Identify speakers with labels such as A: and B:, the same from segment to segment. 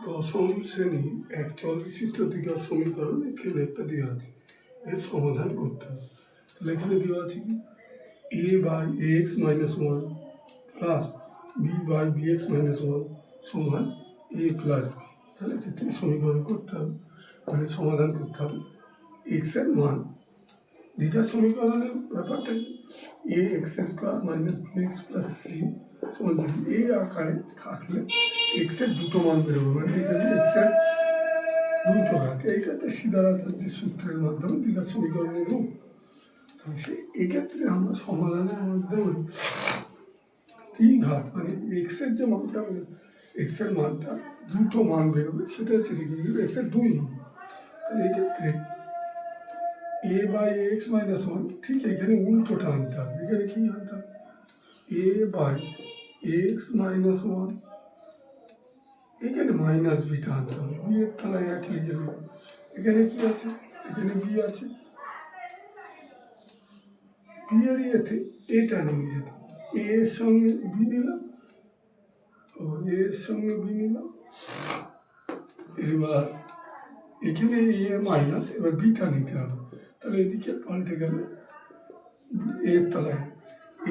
A: দশম শ্রেণী এক চল বিশিষ্ট দ্বিঘাত সমীকরণ এখানে একটা দেওয়া আছে, এর সমাধান করতে হবে। তাহলে এখানে দেওয়া আছে কি a by ax minus one plus b by bx minus one সমান a প্লাস b। তাহলে এক্ষেত্রে সমীকরণ করতে হবে, মানে সমাধান করতে হবে। এক্স এর মান দ্বিঘাত সমীকরণের ব্যাপারটা a x square minus b x plus c সমান যদি এই আকারে থাকলে এক্সের দুটো মান বেরোবে, মানে এখানে এক্সের দুটো ঘাত। এইটাতে সিদ্ধারাতের যে সূত্রের মাধ্যমে দ্বিঘাত সমীকরণের রূপ। তাহলে সে এক্ষেত্রে আমরা সমাধানের মাধ্যমে দ্বিঘাত মানে এক্সের যে মানটা বেরোবে, এক্সের মানটা দুটো মান বেরোবে, সেটা হচ্ছে এক্সের দুই মান। তাহলে এক্ষেত্রে এ বাই এক্স মাইনাস ওয়ান, ঠিক এখানে উল্টোটা আনতে হবে। এখানে কি আনতে হবে? এ বাই এক্স মাইনাস ওয়ান, এখানে মাইনাস বিটা আনতে হবে। বি এর তলায় এক লিখে নেব। এখানে কি আছে? এখানে বি আছে, বি এর ইয়েতে এটা নিয়ে যেত, এ এর সঙ্গে বি নিলাম, ও এ এর সঙ্গে বি নিলাম। এবার এখানে এ মাইনাস, এবার বিটা নিতে হবে। তাহলে এদিকে পাল্টে গেল এর তলায়।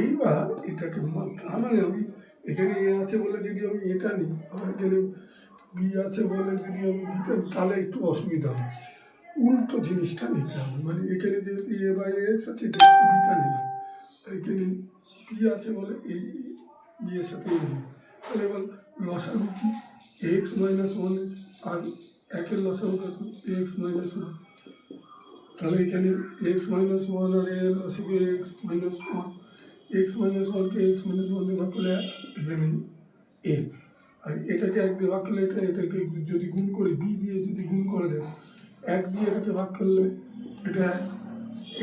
A: এইবার এটাকে তার মানে আমি এখানে এ আছে বলে যদি আমি এটা নিই, আবার এখানে বি আছে বলে যদি আমি বিটা, তাহলে একটু অসুবিধা হবে। উল্টো জিনিসটা নিতে হবে, মানে এখানে যেহেতু এ বাই এক্স আছে, বিটা নিলাম, আর এখানে বি আছে বলে এই বি এর সাথে নিলাম। তাহলে এবার লসাগু কি? এক্স মাইনাস ওয়ান, আর একের লসাগু কত? X minus one. তাহলে এখানে এক্স মাইনাস ওয়ান আর এর লসাগু x minus one. X minus ওয়ানকে এক্স মাইনাস ওয়ান দিয়ে ভাগ করলে এখানে এ, আর এটাকে এক দিয়ে ভাগ করলে এটাকে যদি গুণ করে বি দিয়ে যদি গুণ করা যায়, এক দিয়ে এটাকে ভাগ করলে এটা এক,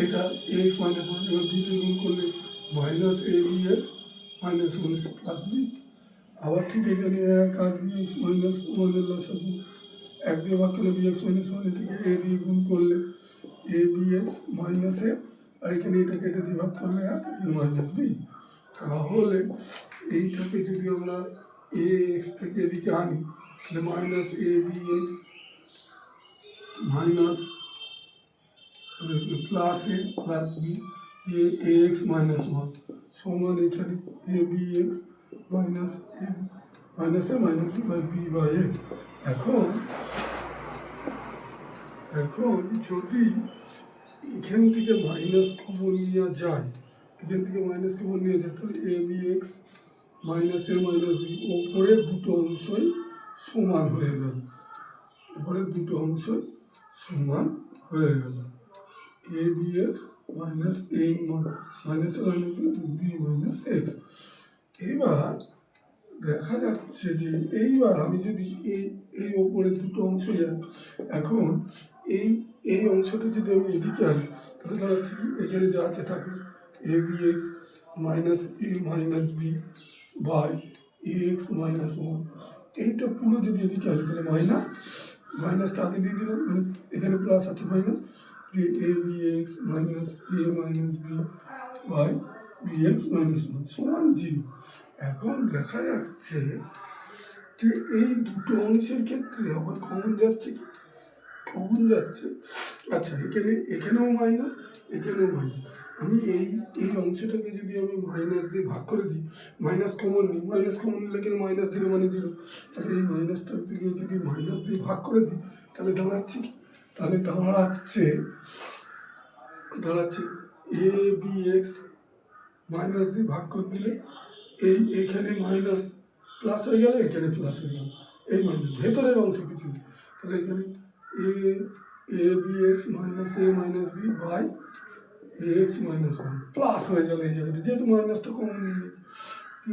A: এটা এক্স মাইনাস ওয়ান। এবার বি দিয়ে গুণ করলে minus a B x minus one plus b. আবার ঠিক এখানে এক আর বি এক্স মাইনাস ওয়ানের লসাগু এক দিয়ে ভাগ করলে বি এক্স মাইনাস ওয়ান, এটাকে এ দিয়ে গুণ করলে এ বি এক্স মাইনাস এ, আর এখানে এটাকে এটা দিয়ে ভাগ করলে এক, মাইনাস বি। তাহলে এইটাকে যদি আমরা এ এক্স থেকে এদিকে আনি, তাহলে minus a B x minus plus a plus b a x minus one সমান এখানে a B x minus A minus A minus b by b by x. এখন যদি এখান থেকে মাইনাস কমন নেওয়া যায়, এখান থেকে মাইনাস কমন নেওয়া যায়, তাহলে a B x minus A minus B ওপরে দুটো অংশই সমান হয়ে গেল, এবারে দুটো অংশই সমান হয়ে গেল। A B x minus A minus A minus B minus x. এবার দেখা যাচ্ছে যে এইবার আমি যদি এই ওপরের দুটো অংশ এখন এই অংশটা যদি আমি এদিকে আনি, তাহলে দাঁড়াচ্ছে কি এখানে যা আছে থাকবে a B x minus A minus b by A x minus one. এইটা পুরো যদি এদিকে আনি তাহলে মাইনাসটা আগে দিয়ে দিলাম, মানে এখানে প্লাস আছে মাইনাস, যে a B x minus A minus b by B x minus one সমান জিরো। এখন দেখা যাচ্ছে যে এই দুটো অংশের ক্ষেত্রে আবার কমন যাচ্ছে কি? কমন যাচ্ছে, আচ্ছা এখানেও মাইনাস, এখানেও মাইনাস। আমি এই অংশটাকে যদি আমি মাইনাস দিয়ে ভাগ করে দিই, মাইনাস কমন নিই, মাইনাস কমন নিলে কিন্তু মাইনাস জিরো মানে জিরো। তাহলে এই মাইনাসটাকে যদি মাইনাস দিয়ে ভাগ করে দিই, তাহলে দাঁড়াচ্ছে কি? তাহলে দাঁড়াচ্ছে এ বি এক্স মাইনাস দিয়ে ভাগ করে দিলে এইখানে মাইনাস প্লাস হয়ে গেল, এখানে প্লাস হয়ে গেল, এই মাইনাস ভেতরের অংশ কিছু। তাহলে এখানে a B x minus A minus b by A x minus one plus হয়ে গেল এই জায়গাটা, যেহেতু মাইনাসটা কমন নিয়ে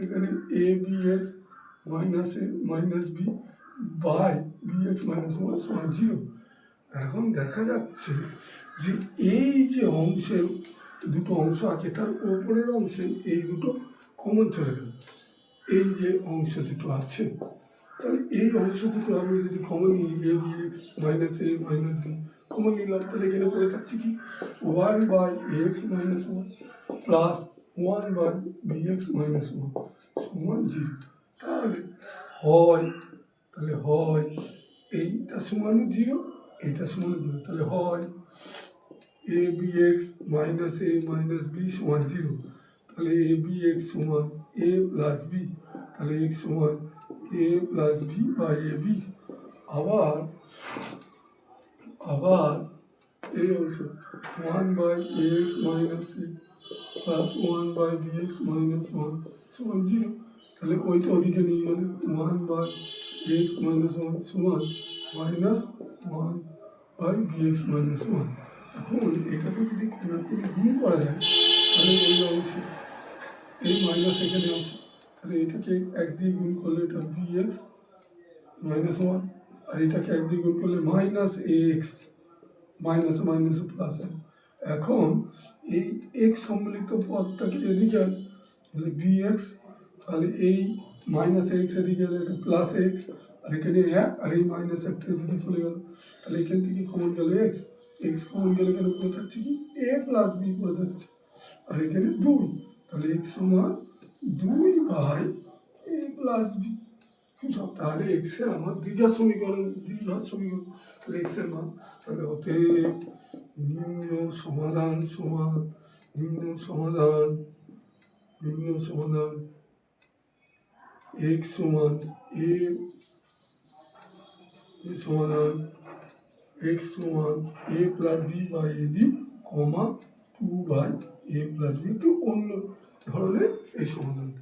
A: এখানে a B x minus A minus b by B x minus one সমান জিরো। এখন দেখা যাচ্ছে যে এই যে অংশের দুটো অংশ আছে, তার ওপরের অংশে এই দুটো কমন চলে গেল। এই যে অংশ দুটো আছে, তাহলে এই অংশ দুটো আমি যদি কমন নিই, A B x minus A minus B common নিলাম, তাহলে এখানে পড়ে থাকছে কি one by A x minus one plus one by B x minus one সমান জিরো। তাহলে তাহলে হয় এইটা সমান 0, এইটা সমান 0, তাহলে হয় a B x minus A minus b সমান 0, তাহলে এ বি এক্স সমান এ প্লাস বি, তাহলে এক্স সমান a plus b by a b. আবার আবার এই অংশ 1 by A x minus a plus 1 by B x minus 1 সমান 0, তাহলে ওইটা ওদিকে নিয়ে গেলে 1 বাই এক্স মাইনাস 1 সমান minus 1 by B x minus 1। এখন এটাকে যদি গুণ করা যায় তাহলে এই অংশে এই মাইনাস এখানে আছে, তাহলে এটাকে 1 দিয়ে গুণ করলে এটা বি এক্স মাইনাস 1, আর এটাকে 1 দিয়ে গুণ করলে মাইনাস এ এক্স মাইনাস মাইনাস প্লাস 1। এখন এই এক্স সম্মিলিত পদটাকে এদিকে আন, তাহলে বি এক্স, তাহলে এই মাইনাস এক্স এদিকে গেলে এটা প্লাস এক্স, আর এখানে 1 আর এই মাইনাস একটা এদিকে চলে গেল, তাহলে এখান থেকে কমন গেল এক্স, এক্স কমন গেলে এখানে পড়ে থাকছে কি এ প্লাস বি পড়ে থাকছে, আর এখানে 2, তাহলে এক্স সমান 2 বাই এ প্লাস বি। তাহলে এক্সের আমার দ্বিঘাত সমীকরণ, তাহলে এক্সের মান, তাহলে অতএব নিম্ন সমাধান সমান নিম্ন সমাধান এক্স সমান এ সমাধান এক্স সমান a plus b by a b comma 2 by a plus b, একটু অন্য ধরনের এই সমাধানটা।